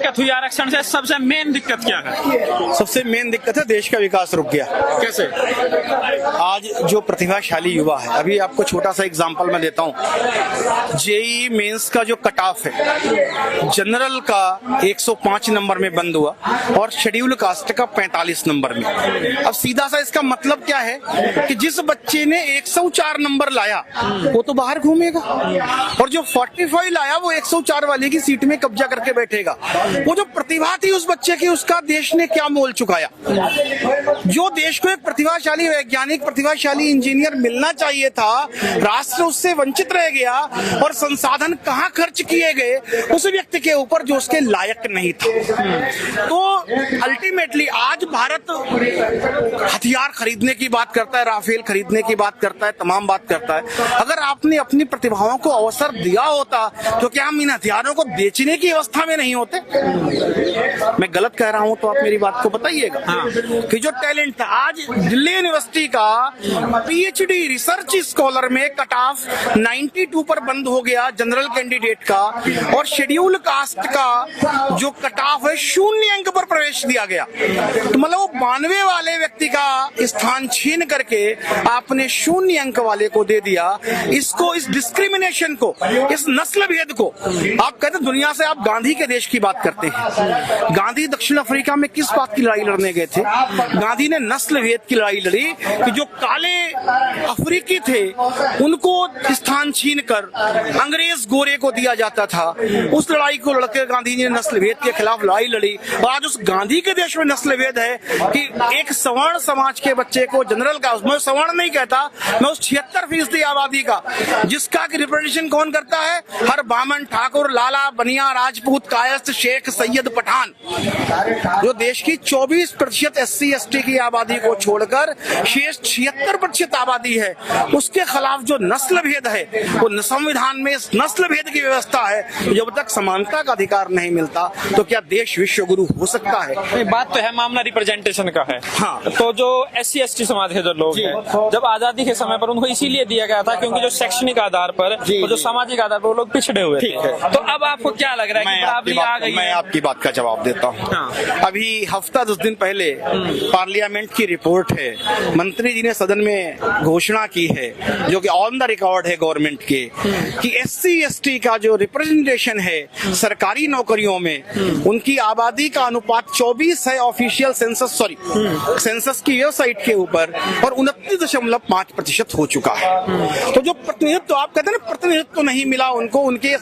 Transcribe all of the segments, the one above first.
दिक्कत हुई आरक्षण से, सबसे मेन दिक्कत क्या है? सबसे मेन दिक्कत है देश का विकास रुक गया। कैसे? आज जो प्रतिभाशाली युवा है, अभी आपको छोटा सा एग्जांपल मैं देता हूँ। जेई मेंस का जो कट ऑफ है, जनरल का 105 नंबर में बंद हुआ और शेड्यूल कास्ट का 45 नंबर में। अब सीधा सा इसका मतलब क्या है कि जिस बच्चे ने 104 नंबर लाया वो तो बाहर घूमेगा, और जो 45 लाया वो 104 वाले की सीट में कब्जा करके बैठेगा। वो जो प्रतिभा थी उस बच्चे की, उसका देश ने क्या मोल चुकाया? जो देश को एक प्रतिभाशाली वैज्ञानिक, प्रतिभाशाली इंजीनियर मिलना चाहिए था, राष्ट्र उससे वंचित रह गया। और संसाधन कहां खर्च किए गए? उस व्यक्ति के ऊपर जो उसके लायक नहीं था। तो अल्टीमेटली आज भारत हथियार खरीदने की बात करता है, राफेल खरीदने की बात करता है, तमाम बात करता है। अगर आपने अपनी प्रतिभाओं को अवसर दिया होता तो क्या हम इन हथियारों को बेचने की अवस्था में नहीं होते? मैं गलत कह रहा हूं तो आप मेरी बात को बताइएगा। कि जो टैलेंट था, आज दिल्ली यूनिवर्सिटी का पीएचडी रिसर्च स्कॉलर में कट ऑफ 92 पर बंद हो गया जनरल कैंडिडेट का, और शेड्यूल कास्ट का जो कट ऑफ है 0 अंक पर प्रवेश दिया गया। तो मतलब वो 92 वाले व्यक्ति का स्थान छीन करके आपने 0 अंक वाले को दे दिया। इसको, इस डिस्क्रिमिनेशन को, इस नस्ल भेद को, आप कहते दुनिया से आप गांधी के देश की बात करते हैं। गांधी दक्षिण अफ्रीका में किस बात की लड़ाई लड़ने गए थे? गांधी ने नस्ल भेद की लड़ाई लड़ी कि जो काले अफ्रीकी थे उनको स्थान छीन कर अंग्रेज गोरे को दिया जाता था। उस लड़ाई को लड़के गांधी जी ने नस्ल भेद के खिलाफ लड़ाई लड़ी। और आज उस गांधी के देश में नस्ल भेद है कि एक सवर्ण समाज के बच्चे को जनरल का, मैं सवर्ण नहीं कहता, मैं उस 76% आबादी का जिसका रिप्रेजेंटेशन कौन करता है? हर बामन, ठाकुर, लाला, बनिया, राजपूत, कायस्थ, शेख, सैयद, पठान, जो देश की 24% SC ST की आबादी को छोड़कर शेष 76% आबादी है, उसके खिलाफ जो नस्ल भेद है, वो संविधान में इस नस्ल भेद की व्यवस्था है। जब तक समानता का अधिकार नहीं मिलता तो क्या देश विश्व गुरु हो सकता है? बात तो है, मामला रिप्रेजेंटेशन का है। हाँ। तो जो SC ST समाज के जो लोग हैं, जब आजादी के समय पर उनको इसीलिए दिया गया था क्योंकि जो शैक्षणिक आधार पर और जो सामाजिक आधार पर वो लोग पिछड़े हुए थे। तो अब आपको क्या लग रहा है कि बराबरी आ गई है? मैं आपकी बात का जवाब देता हूँ। अभी हफ्ता 10 दिन पहले पार्लियामेंट की रिपोर्ट है, मंत्री जी ने सदन में घोषणा की है, जो कि ऑन द रिकॉर्ड है गवर्नमेंट के, कि SC ST का जो रिप्रेजेंटेशन है सरकारी नौकरियों में, उनकी आबादी का अनुपात 24 है ऑफिशियल सेंसस की वेबसाइट के ऊपर, और 29.5% हो चुका है। तो जो प्रतिनिधित्व आप कहते हैं ना, प्रतिनिधित्व नहीं मिला उनको उनके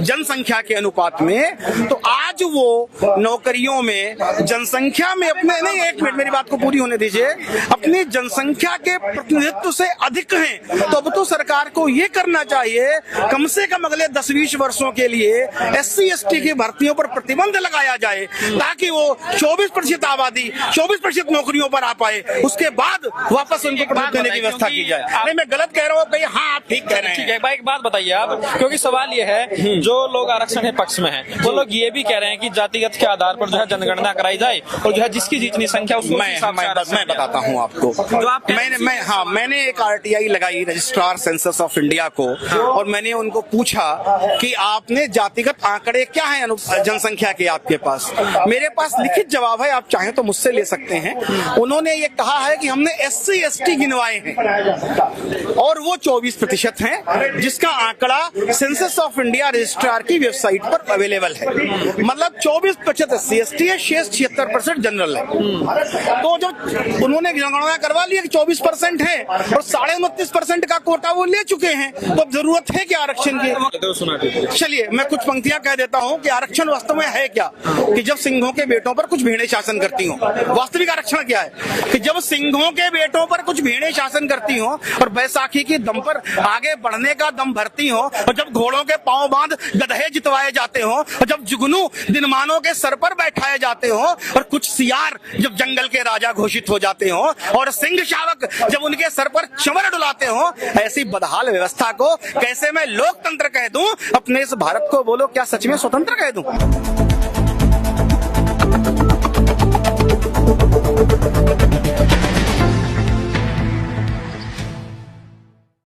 जनसंख्या के अनुपात में, तो आज वो नौकरियों में जनसंख्या में अपने, नहीं एक मिनट मेरी बात को पूरी होने दीजिए, अपनी जनसंख्या के प्रतिनिधित्व से अधिक हैं। तो अब तो सरकार को ये करना चाहिए कम से कम अगले 10-20 वर्षों के लिए SC ST की भर्तियों पर प्रतिबंध लगाया जाए, ताकि वो 24% आबादी 24% नौकरियों पर आ पाए, उसके बाद वापस उनको प्रतिनिधित्व देने की व्यवस्था की जाए। नहीं मैं गलत कह रहा हूँ भाई? हाँ आप ठीक कह रहे हैं। ठीक है, एक बात बताइए आप, क्योंकि सवाल ये है जो लोग आरक्षण के पक्ष में हैं, वो लोग ये भी कह रहे हैं कि जातिगत के आधार पर जो है जनगणना कराई जाए और जो है जिसकी जितनी संख्या उसको मैं बताता हूँ आपको। जो आप मैंने एक RTI लगाई रजिस्ट्रार सेंसस ऑफ इंडिया को, और मैंने उनको पूछा कि आपने जातिगत आंकड़े क्या है जनसंख्या के आपके पास? मेरे पास लिखित जवाब है, आप चाहें तो मुझसे ले सकते हैं। उन्होंने ये कहा है कि हमने SC ST गिनवाए हैं और वो 24% हैं, जिसका आंकड़ा सेंसस ऑफ इंडिया रजिस्ट्रार की वेबसाइट पर अवेलेबल है। मतलब 24% SC ST है, शेष 76% जनरल है। तो जो उन्होंने जनगणना करवा लिया कि 24% है और 29.5% का कोटा वो ले चुके हैं, तो जरूरत है क्या आरक्षण की? चलिए मैं कुछ पंक्तियां कह देता हूं कि आरक्षण वास्तव में है क्या। कि जब सिंहों के बेटों पर कुछ भेड़ें शासन करती हों, वास्तविक आरक्षण क्या है? कि जब सिंहों के बेटों पर कुछ भेड़ें शासन करती हों और बैसाखी की दम पर आगे बढ़ने का दम भरती हों, और जब घोड़ों के पांव बांध गधे जितवाए जाते हों, और जब जुगनू दिनमानों के सर पर बैठाए जाते हों, और कुछ सियार जब जंगल के राजा घोषित हो जाते हों, और सिंह शावक जब उनके सर पर चमर डुलाते हों, ऐसी बदहाल व्यवस्था को कैसे मैं लोकतंत्र कह दूं? अपने इस भारत को बोलो क्या सच में स्वतंत्र कह दूं?